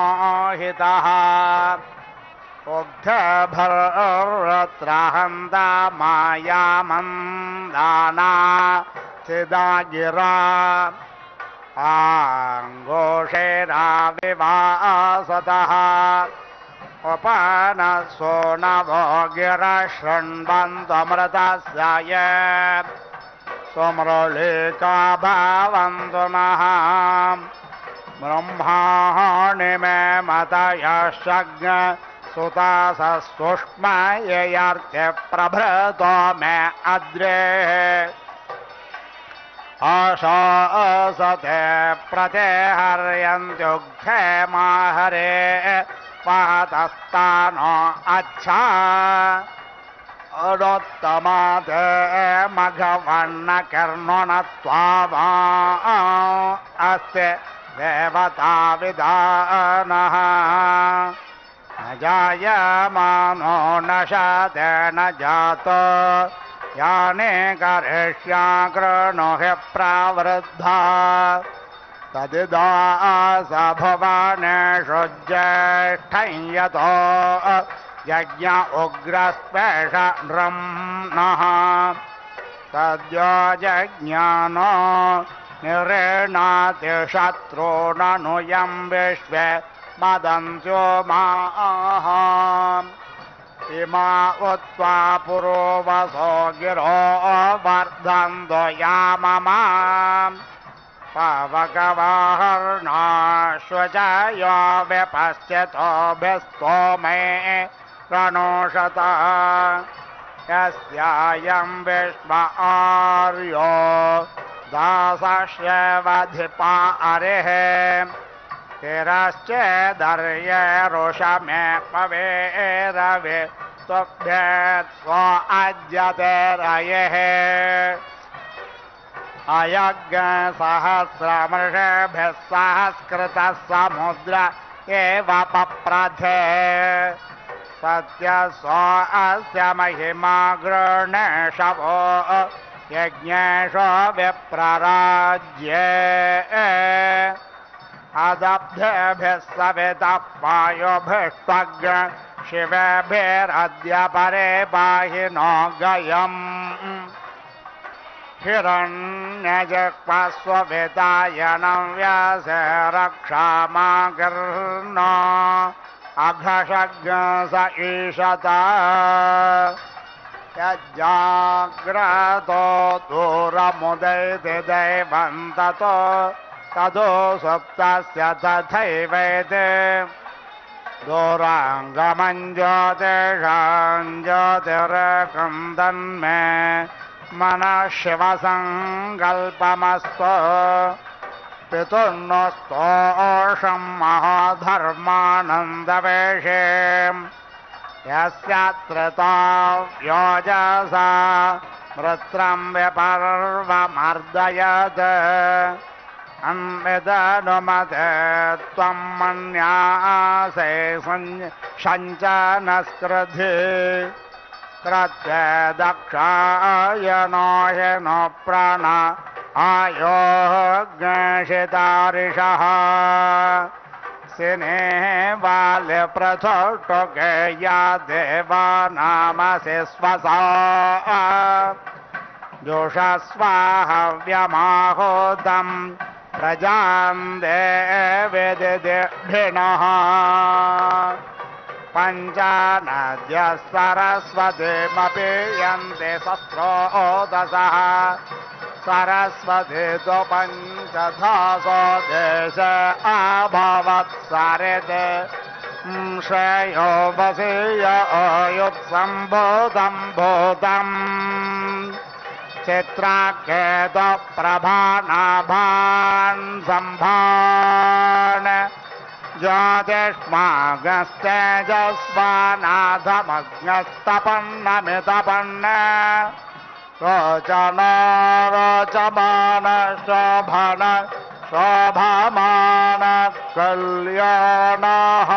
हितः उग्धभर्त्रहन्ता मायामन्दाना चिदा गिरा आङ्गोषेरा विवासतः उपानसो नवो गिरा शृण्वन्तमृतस्य ये सुमृळिका भवन्तु नः ब्रह्माणि मे मतयशग्न सुतासुष्मयर्त्य प्रभृतो मे अद्रे आशासते प्रतिहर्यन्त्युग्धे माहरे पातस्तानो अच्छा अडोत्तमाते मघवन्नकर्णनत्वावा अस्ते देवता विधानः न जायमानो न शाते न जातो याने करिष्याकृणो हि प्रावृद्धा तदिदा स भुवनेषु ज्येष्ठं यतो यज्ञ उग्रस्पेष नृम्णः सद्यो जज्ञानो निरेणाति शत्रूननुयं विश्वे मदन्त्यो माः इमा उत्वा पुरोवसो गिरो वर्धन्तो याममा पावकवाहर्णाश्वचयो विपश्यतोभिस्तोमे रणोषता यस्यायं विश्व आर्यो दासश्यवधिपा अरिः तिरश्चेदर्ये रुषमे पवेरवे तुभ्ये त्वो अद्यते रयेः अयज्ञसहस्रमृषेभिः सहस्कृतः समुद्र एव पप्रथे सत्यसो अस्य महिमा गृणेशवो यज्ञेषु विप्रराज्ये अदब्धेभिः सवितः पायुभिस्त्वग्र शिवेभिरद्य परे पाहि नो गयम् हिरण्यजक्ष्मस्ववितायनं व्यासे रक्षामागर्नो अघषग् स ईशता यज्जाग्रतो दूरमुदैति दैवं ततो तदो सुप्तस्य तथैवेति दूराङ्गमं ज्योतिषां ज्योतिरेकं तन्मे मनः शिवसङ्कल्पमस्तु पितुर्नस्तोषं महाधर्मानन्दवेशे यस्यात्रिता योजसा वृत्रं विपर्वमर्दयत् अन्विदनुमते त्वं मन्यासे सञ्चनस्कृधि कृत्य दक्षायनो ह्यनो प्रण आयोग्शितारिषः सिने बाल्यप्रथोटके या देवानामसि स्वसा जोषस्वाहव्यमाहोतं प्रजां देवेदिभिनः पञ्चानद्यः सरस्वतीमपि यन्ति शस्त्रोदसः सरस्वती तु पञ्चधासो देश अभवत् सरित् श्रेयो वसीय युत्सम्भूतं भूतम् चित्राकेतु प्रभानाभान् सम्भान् ज्योतिष्मागस्तेजस्वानाथमग्नस्तपन्नमितपन्न रोचन रोचमान शोभन शोभमान कल्याणः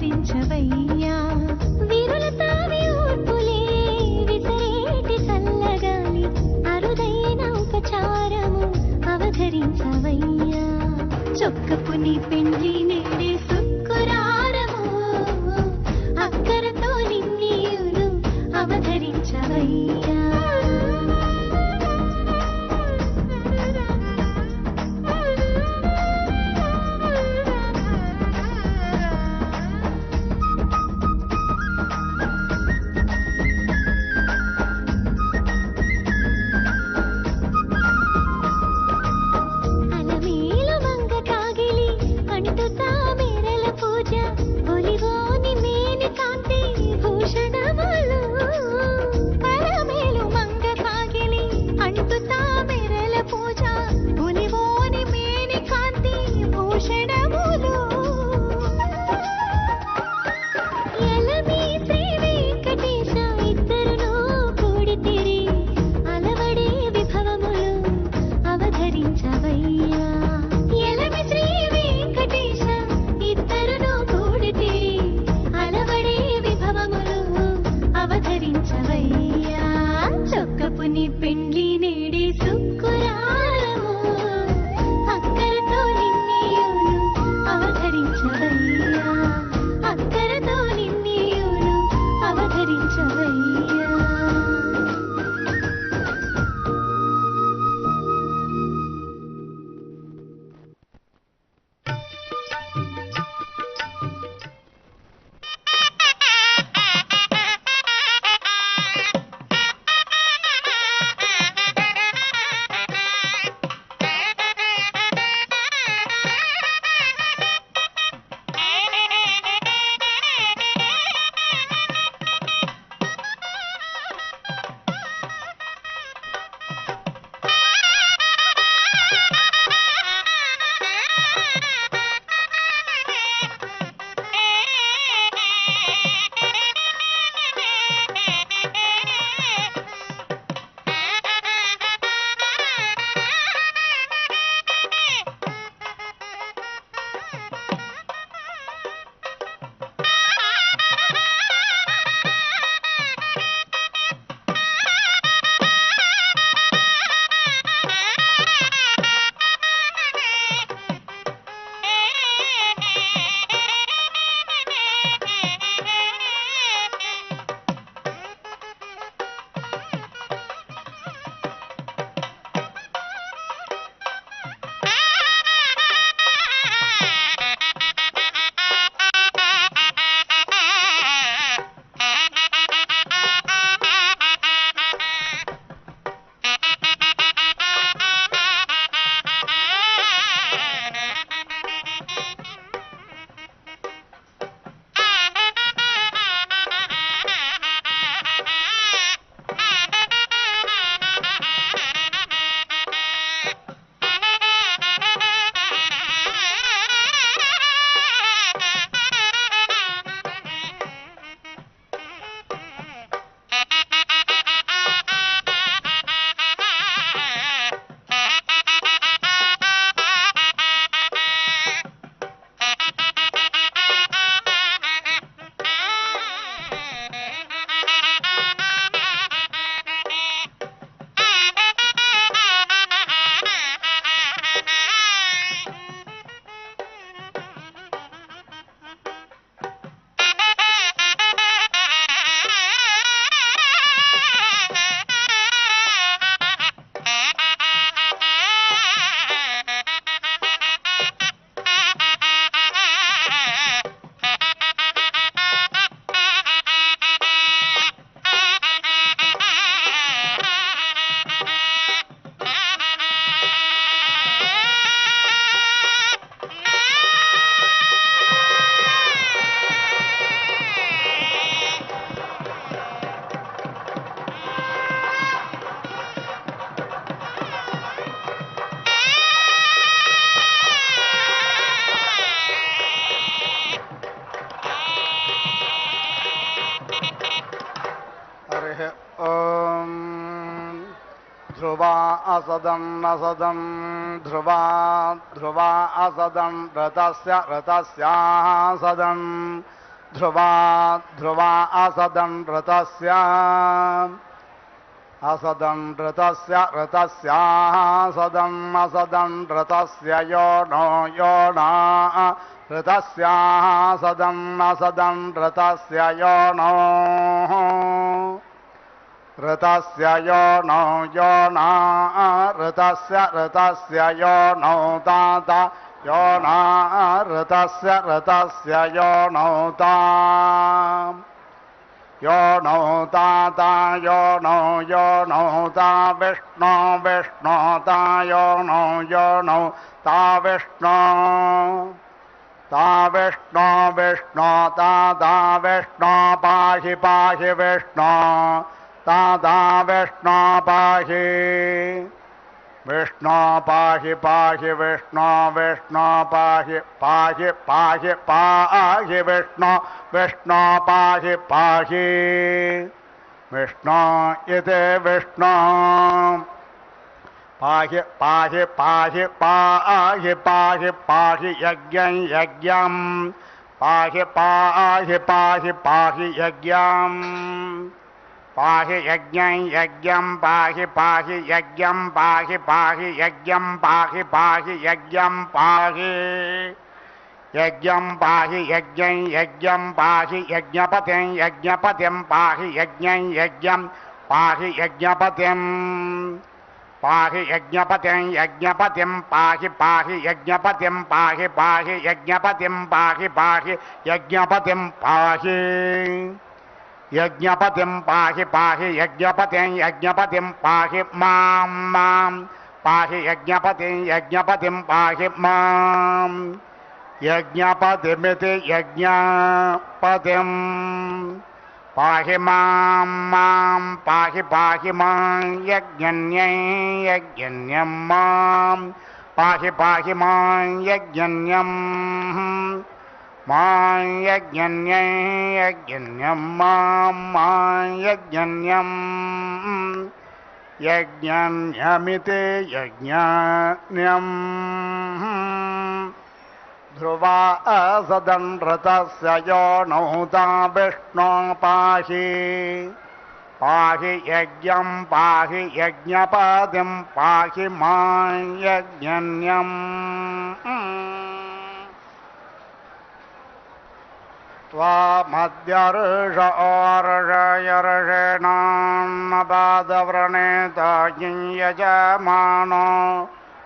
అవతరించవయ్యా వీరుల తావి ఊర్పులే విసరేటి చల్లగాలి అరుదైన ఉపచారము అవతరించవయ్యా చొక్కపు నీ పెండ్లి నేడే సుక్కురారము అక్కరతో నిన్నీయులు అవతరించవయ్యా ध्रुवा असदं नसदं ध्रुवा ध्रुवा असदं रतस्य रतस्यासदं ధ్రువా ధ్రువా అసదన్ రతస్య అసదన్ రతస్య రతస్యాసదన్ అసదన్ రతస్య యోనో యోనా రతస్యాసదన్ అసదన్ రతస్య యోనో రతస్య యోనో యోనా రతస్య యోనో తాత యోనా రతస్య యోనో తా యోనో తాత యోనో తా విష్ణు విష్ణు తా యోనో తా విష్ణు విష్ణు తా విష్ణు పాహి పాహి విష్ణు తా విష్ణు పాహి విష్ణు పాహి పాహి విష్ణు విష్ణు పాహి పాహి పాహి పాహి విష్ణు విష్ణు పాహి పాహి విష్ణు ఇది విష్ణు పాహి పాహి పాహి పాహి పాహి పాహి యజ్ఞం యజ్ఞం పాహి పాహి పాహి పాహి యజ్ఞం పాహి యజ్ఞం యజ్ఞం పాహి పాహి యజ్ఞం పాహి పాహి యజ్ఞం పాహి పాహి యజ్ఞం పాహి యజ్ఞం పాహి యజ్ఞం యజ్ఞం పాహి యజ్ఞపతిం యజ్ఞపతిం పాహి యజ్ఞం యజ్ఞం పాహి యజ్ఞపతిం పాహి యజ్ఞపతిం యజ్ఞపతిం పాహి పాహి యజ్ఞపతిం పాహి పాహి యజ్ఞపతిం పాహి పాహి యజ్ఞపతిం పాహి యజ్ఞపతిం పాహి పాహి యజ్ఞపతిం యజ్ఞపతిం పాహి మాం మాం పాహి యజ్ఞపతిం యజ్ఞపతిం పాహి మాం యజ్ఞపతిమితి యజ్ఞపతిం పాహి మాం మాం పాహి పాహి మాం యజ్ఞన్యం యజ్ఞన్యం మాం పాహి పాహి మాం యజ్ఞన్యం మాం యజ్ఞన్యం యజ్ఞన్యం మాం మాం యజ్ఞన్యం యజ్ఞన్యమితి యజ్ఞన్యం ధ్రువా అసదన్ రతస్య యోనో తా విష్ణు పాహి పాహి యజ్ఞం పాహి యజ్ఞపతిం పాహి మాం యజ్ఞన్యం మధ్యర్ష ఓర్షయర్షేణాన్నపాదవ్రణేత యజమానో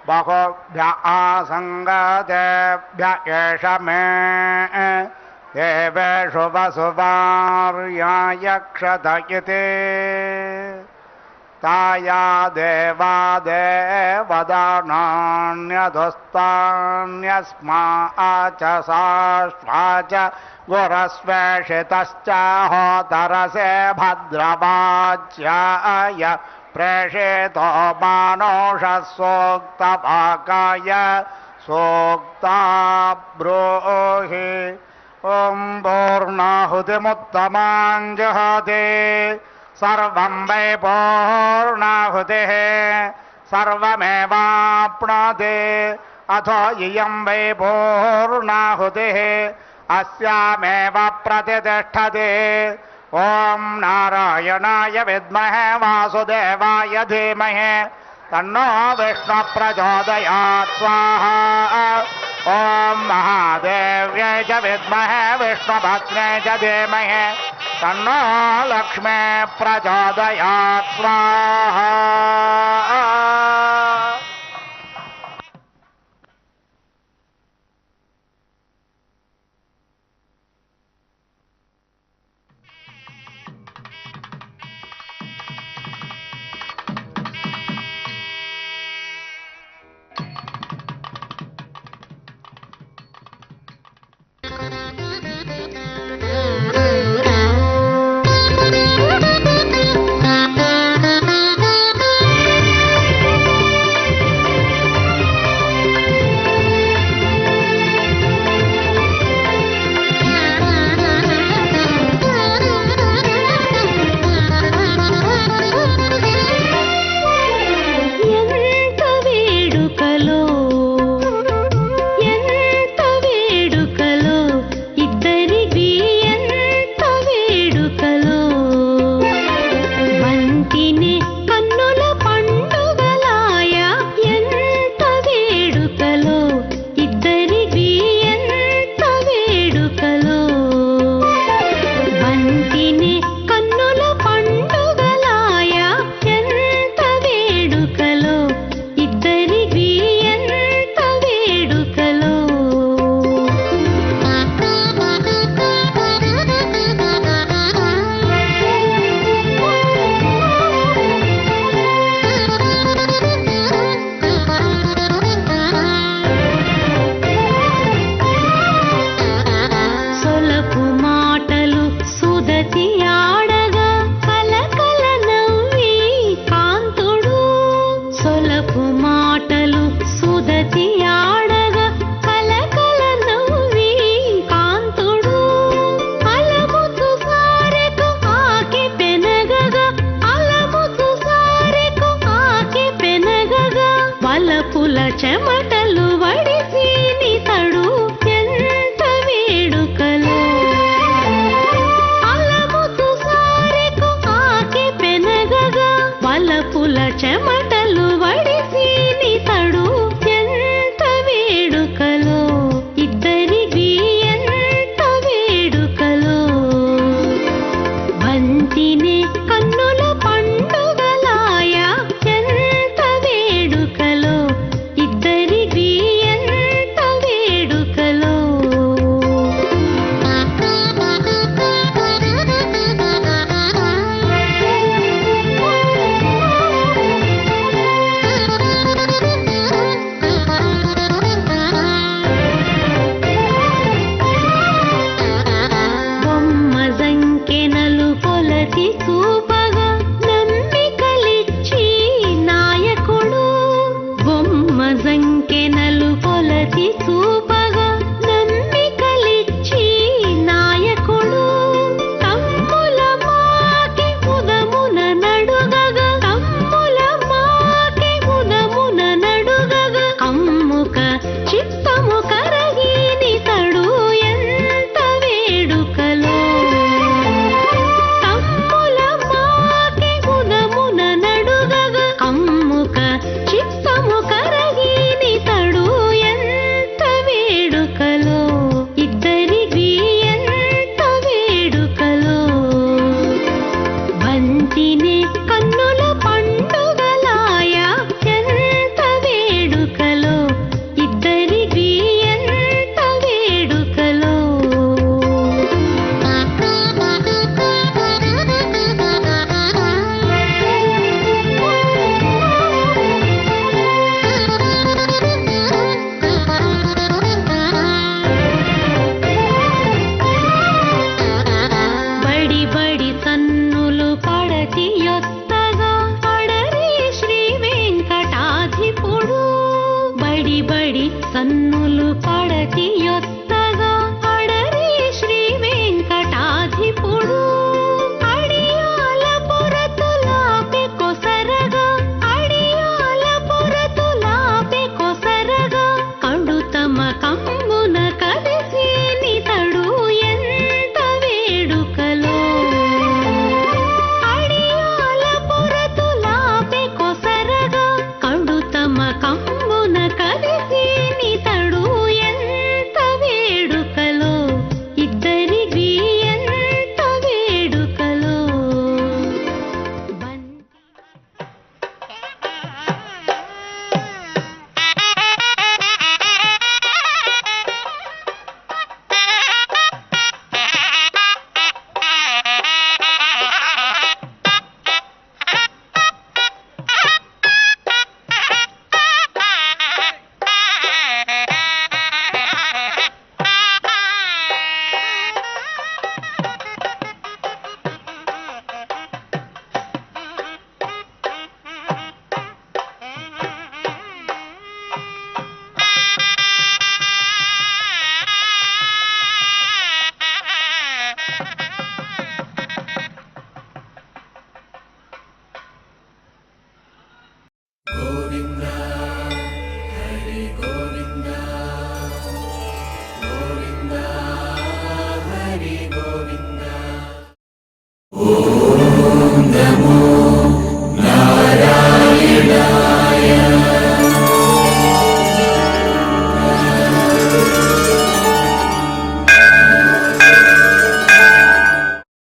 బహుభ్య ఆసంగతేభ్య ఏష మే దేవేషు వసువార్యాయక్షత ఇతి తాయా దేవా దేవదానాన్యదుస్తాన్యస్మా చ సాశ్వాచ గురస్వేషితశ్చ హోతరసే భద్రవాచ్యాయ ప్రేషితో మానోష సూక్తవాకాయ సూక్తా బ్రూహి ఓం పూర్ణాహుతిముత్తమాం జహాతి సర్వం వై పూర్ణాహుతిః సర్వమేవాప్నోతి అథో ఇయం వై పూర్ణాహుతిః అస్యామేవ ప్రతిష్టతి ఓం నారాయణాయ విద్మహే వాసుదేవాయ ధీమహి తన్నో విష్ణు ప్రచోదయాత్ స్వాహా ఓం మహాదేవ్యై చ విద్మహే విష్ణుభద్రే చ ధీమహి తన్నో లక్ష్మీ ప్రచోదయాత్ స్వాహా